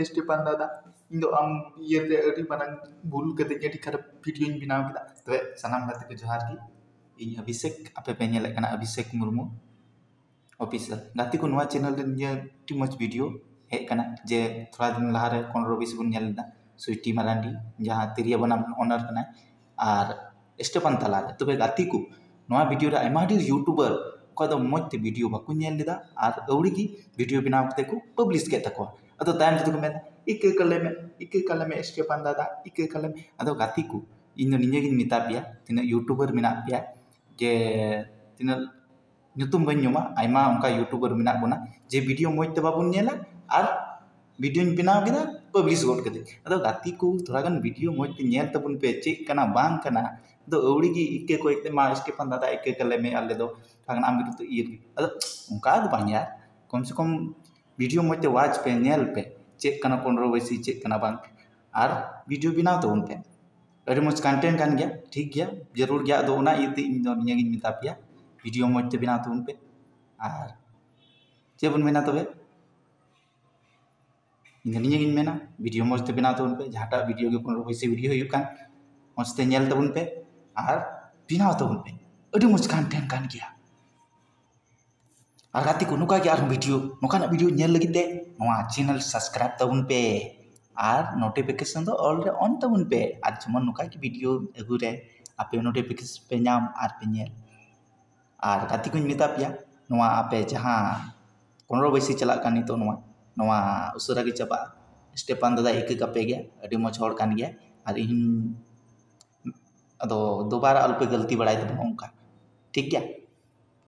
Stefan दादा इन आम ये माना भूल करते खराब वीडियो बनाव किया तबे सानाम गाते को जोहार की इन अभिषेक आपे पे अभिषेक मुर्मू ऑफिसर गाते को नवा चैनल टी मच वीडियो हेकना जे थोड़ा दिन लहारे 15-20 बन नेलदा स्वीटी मारांडी जहां तिरिया बनाम ऑनर कना और स्टेफान तालारे तबे गाते को नवा वीडियो रे आयमा ढेर यूट्यूबर को दो मजते वीडियो बाको नेल लेदा और अवड़ी की वीडियो बनाव कते को पब्लिश के तको अदो तायम तो मेन इके कले में स्टेफान दादा इके कले में अदो गाती को इन निजे गिन मिता पिया तिना यूट्यूबर मिना पिया जे तिना nyutum ban nyoma aima onka youtuber minak bona je video moj te babun nyela ar video binaw kida publish god kade ado gati ko thoda gan video moj te nyel tabun pe chek kana bang kana do auri gi ikke ko ekte ma Stefan dada ikke kale me alle do thang am gitu ir ado onka do banya kom se kom video moj te watch pe nyel pe chek kana controversy chek kana bang ar video binaw tabun pe adi moj content kan gya ठीक गया जरूर गया ado ona ite in do nya gi mita pia video मज ते बनाव तबन पे और चे बन मेना तबे इन निये मेना वीडियो मज ते बनाव तबन पे जहाटा वीडियो के कोनो वैसे वीडियो हुई कान मज ते नेल तबन पे और बनाव तबन पे अडी मज कंटेंट कान गया और गाती को नुका के वीडियो नोकाना वीडियो नेल लगी ते नोआ चैनल सब्सक्राइब तबन पे और नोटिफिकेशन दो ऑल रे ऑन तबन पे और जमन नुका की वीडियो अगु रे आपे नोटिफिकेशन पे नाम और पे नेल और गाती को मिता पिया नोआ आपे जहाँ 15 बैसी चला कानी तो नोआ उसरा के चबा स्टेफान दादा एक कापे गया अडी मज होड़ कान गया और इन अदो दोबारा अल्पे गलती बड़ाई तो उनका ठीक गया।